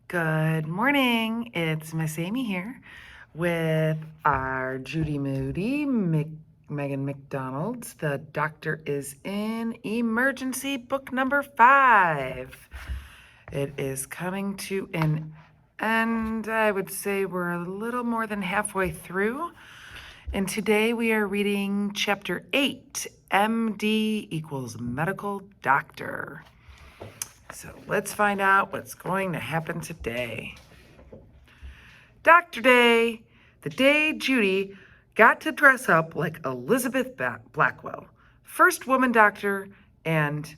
Good morning. It's Miss Amy here with our Judy Moody, Megan McDonald's. The doctor is in emergency book number 5. It is coming to an end. I would say we're a little more than halfway through. And today we are reading chapter 8, MD equals medical doctor. So let's find out what's going to happen today. Doctor Day, the day Judy got to dress up like Elizabeth Blackwell, first woman doctor, and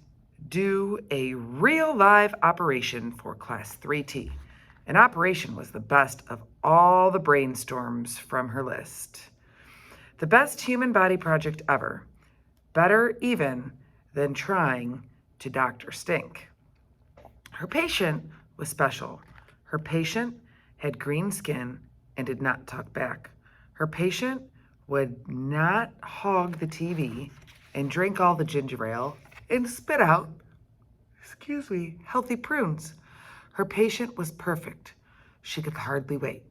do a real live operation for Class 3T. An operation was the best of all the brainstorms from her list. The best human body project ever. Better even than trying to doctor Stink. Her patient was special. Her patient had green skin and did not talk back. Her patient would not hog the TV and drink all the ginger ale and spit out, healthy prunes. Her patient was perfect. She could hardly wait.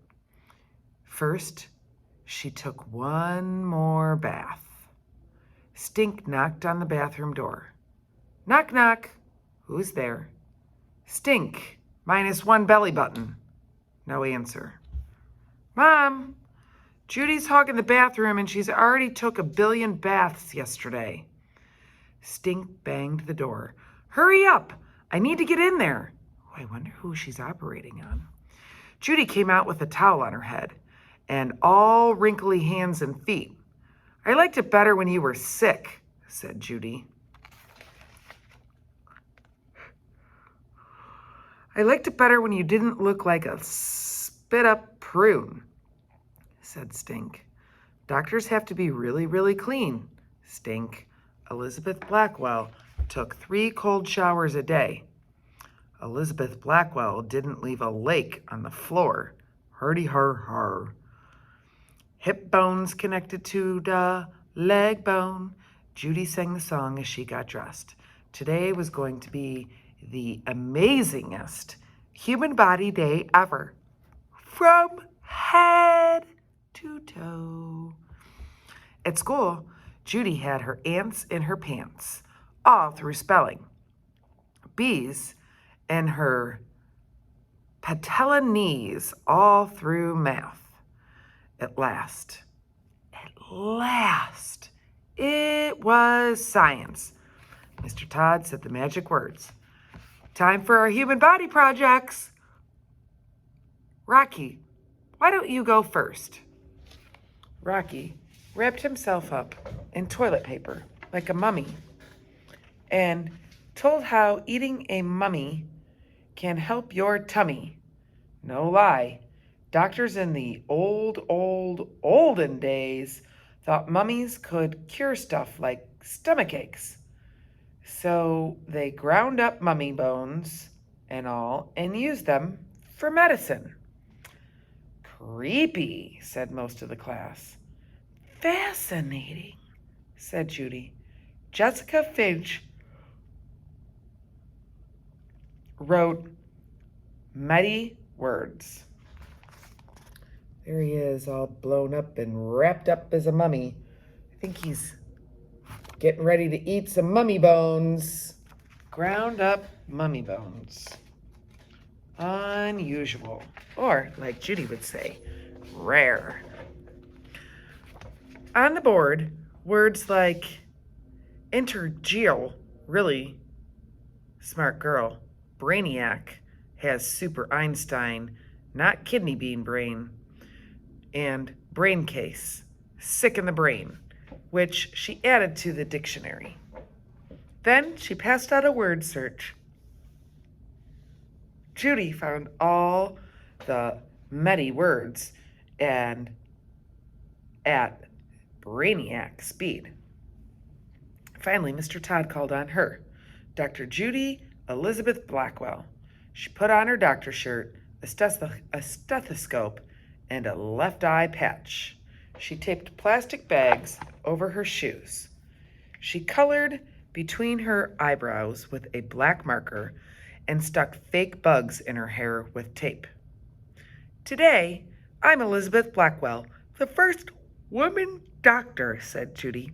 First, she took one more bath. Stink knocked on the bathroom door. Knock, knock. Who's there? Stink, -1 belly button. No answer. Mom, Judy's hogging the bathroom and she's already took 1 billion baths yesterday. Stink banged the door. Hurry up, I need to get in there. Oh, I wonder who she's operating on. Judy came out with a towel on her head and all wrinkly hands and feet. I liked it better when you were sick, said Judy. I liked it better when you didn't look like a spit-up prune, said Stink. Doctors have to be really, really clean, Stink. Elizabeth Blackwell took 3 cold showers a day. Elizabeth Blackwell didn't leave a lake on the floor. Hardy har har. Hip bones connected to the leg bone. Judy sang the song as she got dressed. Today was going to be the amazingest human body day ever, from head to toe. At school, Judy had her ants in her pants, all through spelling, bees in her patella knees, all through math. At last, it was science. Mr. Todd said the magic words. Time for our human body projects. Rocky, why don't you go first? Rocky wrapped himself up in toilet paper like a mummy and told how eating a mummy can help your tummy. No lie, doctors in the olden days thought mummies could cure stuff like stomach aches. So they ground up mummy bones and all and used them for medicine. Creepy, said most of the class. Fascinating, said Judy. Jessica Finch wrote mighty words. There he is, all blown up and wrapped up as a mummy. I think he's getting ready to eat some mummy bones. Ground up mummy bones. Unusual. Or, like Judy would say, rare. On the board, words like intergeal, really smart girl. Brainiac has super Einstein, not kidney bean brain. And brain case, sick in the brain, which she added to the dictionary. Then she passed out a word search. Judy found all the many words and at brainiac speed. Finally, Mr. Todd called on her, Dr. Judy Elizabeth Blackwell. She put on her doctor shirt, a stethoscope, and a left eye patch. She taped plastic bags over her shoes. She colored between her eyebrows with a black marker and stuck fake bugs in her hair with tape. Today, I'm Elizabeth Blackwell, the first woman doctor, said Judy.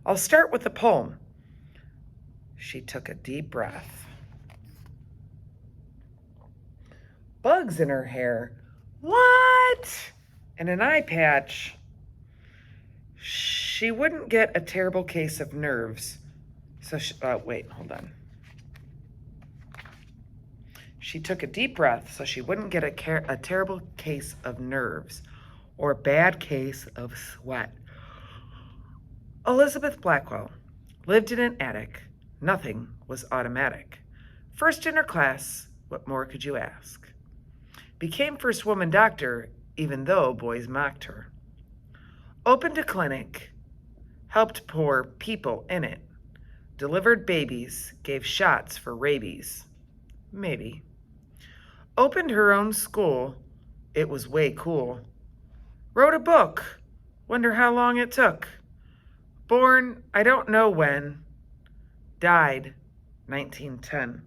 I'll start with a poem. She took a deep breath. Bugs in her hair. What? And an eye patch. She wouldn't get a terrible case of nerves. Wait, hold on. She took a deep breath so she wouldn't get a terrible case of nerves or a bad case of sweat. Elizabeth Blackwell lived in an attic. Nothing was automatic. First in her class, what more could you ask? Became first woman doctor, even though boys mocked her. Opened a clinic, helped poor people in it. Delivered babies, gave shots for rabies. Maybe. Opened her own school, it was way cool. Wrote a book, wonder how long it took. Born, I don't know when. Died, 1910.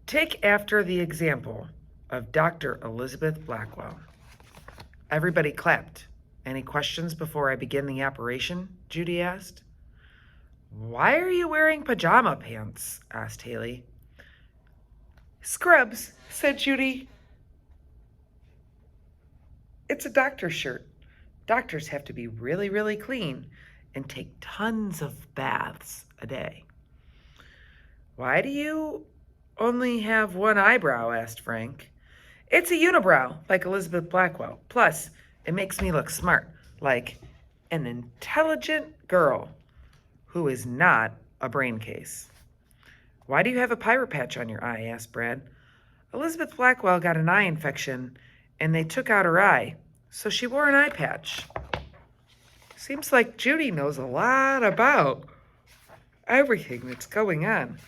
Take after the example of Dr. Elizabeth Blackwell. Everybody clapped. Any questions before I begin the operation? Judy asked. Why are you wearing pajama pants? Asked Haley. Scrubs, said Judy. It's a doctor's shirt. Doctors have to be really, really clean and take tons of baths a day. Why do you only have one eyebrow? Asked Frank. It's a unibrow, like Elizabeth Blackwell. Plus, it makes me look smart, like an intelligent girl who is not a brain case. Why do you have a pirate patch on your eye? Asked Brad. Elizabeth Blackwell got an eye infection, and they took out her eye, so she wore an eye patch. Seems like Judy knows a lot about everything that's going on.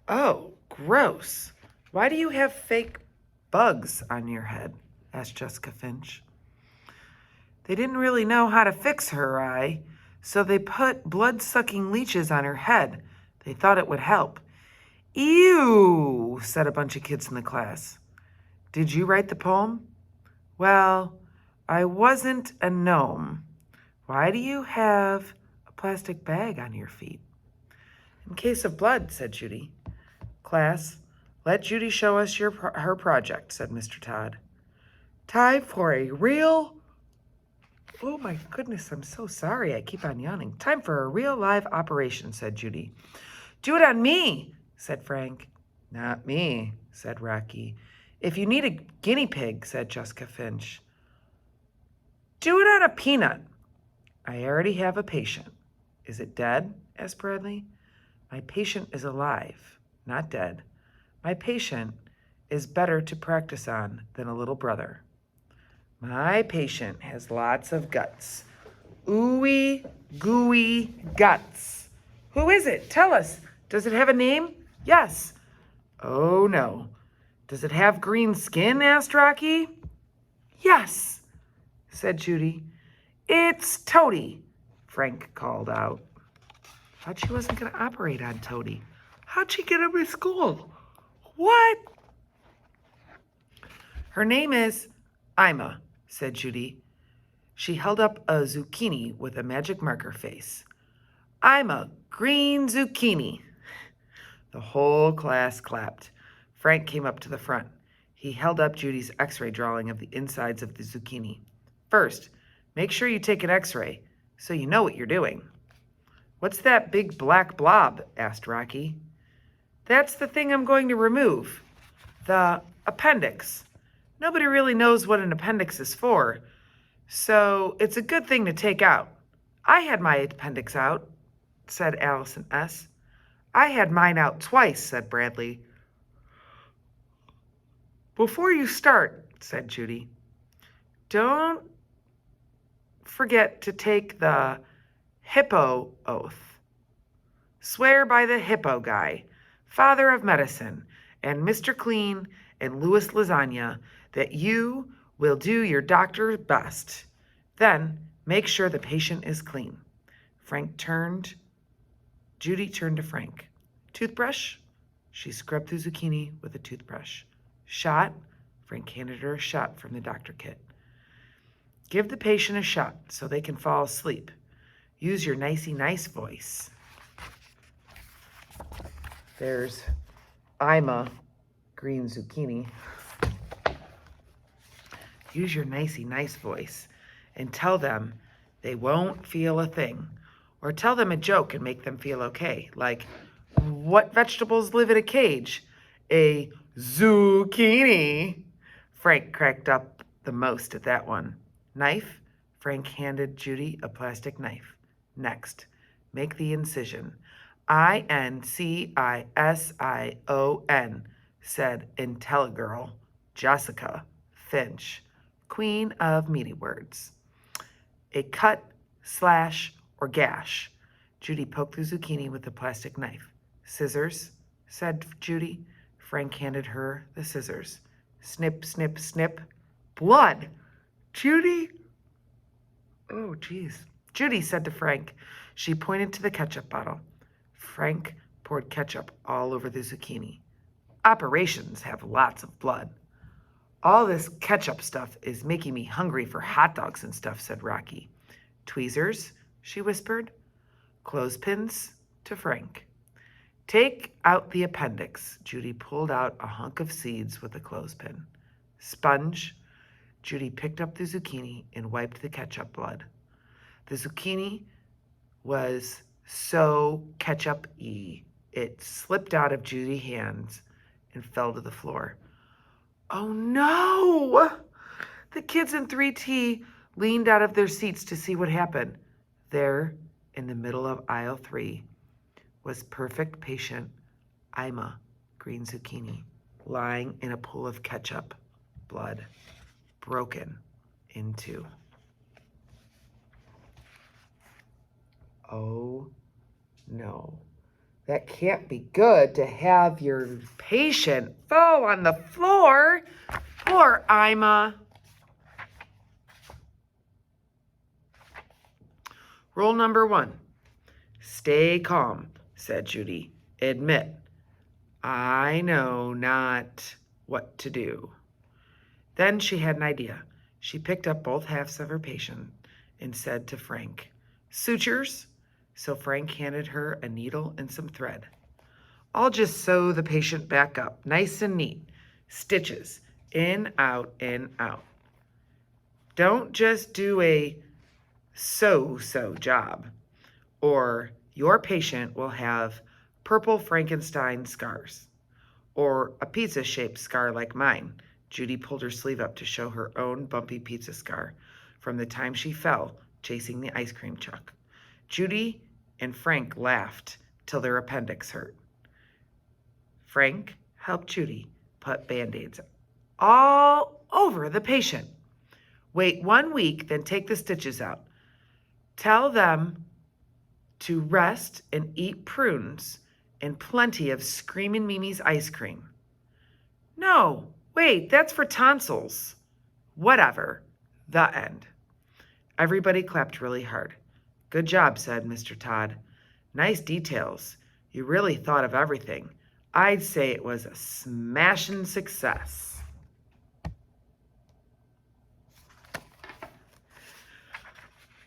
Oh, gross. Why do you have fake bugs on your head? Asked Jessica Finch. They didn't really know how to fix her eye, so they put blood-sucking leeches on her head. They thought it would help. Ew, said a bunch of kids in the class. Did you write the poem? Well, I wasn't a gnome. Why do you have a plastic bag on your feet? In case of blood, said Judy. Class, let Judy show us her project, said Mr. Todd. Time for a real... Oh my goodness, I'm so sorry. I keep on yawning. Time for a real live operation, said Judy. Do it on me, said Frank. Not me, said Rocky. If you need a guinea pig, said Jessica Finch. Do it on a peanut. I already have a patient. Is it dead? Asked Bradley. My patient is alive, not dead. My patient is better to practice on than a little brother. My patient has lots of guts. Ooey, gooey guts. Who is it? Tell us. Does it have a name? Yes. Oh, no. Does it have green skin? Asked Rocky. Yes, said Judy. It's Toady, Frank called out. Thought she wasn't going to operate on Toady. How'd she get him to school? What? Her name is Ima, said Judy. She held up a zucchini with a magic marker face. I'm a green zucchini. The whole class clapped. Frank came up to the front. He held up Judy's x-ray drawing of the insides of the zucchini. First, make sure you take an x-ray so you know what you're doing. What's that big black blob? Asked Rocky. That's the thing I'm going to remove. The appendix. Nobody really knows what an appendix is for, so it's a good thing to take out. I had my appendix out, said Allison S. I had mine out twice, said Bradley. Before you start, said Judy, don't forget to take the hippo oath. Swear by the hippo guy, father of medicine, and Mr. Clean and Louis Lasagna, that you will do your doctor's best. Then make sure the patient is clean. Judy turned to Frank. Toothbrush? She scrubbed through zucchini with a toothbrush. Shot? Frank handed her a shot from the doctor kit. Give the patient a shot so they can fall asleep. Use your nicey nice voice. There's Ima, green zucchini. Use your nicey nice voice and tell them they won't feel a thing. Or tell them a joke and make them feel okay. Like, what vegetables live in a cage? A zucchini. Frank cracked up the most at that one. Knife? Frank handed Judy a plastic knife. Next, make the incision. INCISION, said IntelliGirl Jessica Finch, queen of meaty words. A cut, slash, or gash. Judy poked the zucchini with the plastic knife. Scissors, said Judy. Frank handed her the scissors. Snip, snip, snip. Blood. Judy? Oh, geez. Judy said to Frank. She pointed to the ketchup bottle. Frank poured ketchup all over the zucchini. Operations have lots of blood. All this ketchup stuff is making me hungry for hot dogs and stuff, said Rocky. Tweezers, she whispered. Clothespins to Frank. Take out the appendix. Judy pulled out a hunk of seeds with a clothespin. Sponge. Judy picked up the zucchini and wiped the ketchup blood. The zucchini was so ketchup-y. It slipped out of Judy's hands and fell to the floor. Oh no! The kids in 3T leaned out of their seats to see what happened. There, in the middle of aisle 3, was perfect patient Ima, green zucchini, lying in a pool of ketchup, blood, broken in two. Oh no, that can't be good to have your patient fall on the floor. Poor Ima. Rule number 1, stay calm, said Judy. Admit, I know not what to do. Then she had an idea. She picked up both halves of her patient and said to Frank, sutures? So Frank handed her a needle and some thread. I'll just sew the patient back up, nice and neat. Stitches, in, out, in, out. Don't just do a so-so job, or your patient will have purple Frankenstein scars, or a pizza-shaped scar like mine. Judy pulled her sleeve up to show her own bumpy pizza scar from the time she fell chasing the ice cream truck. Judy and Frank laughed till their appendix hurt. Frank helped Judy put Band-Aids all over the patient. Wait 1 week, then take the stitches out. Tell them to rest and eat prunes and plenty of Screamin' Mimi's ice cream. No, wait, that's for tonsils. Whatever. The end. Everybody clapped really hard. Good job, said Mr. Todd. Nice details. You really thought of everything. I'd say it was a smashing success.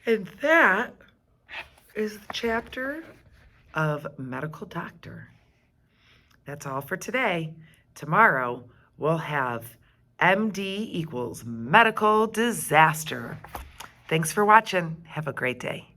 And that is the chapter of Medical Doctor. That's all for today. Tomorrow, we'll have MD equals medical disaster. Thanks for watching. Have a great day.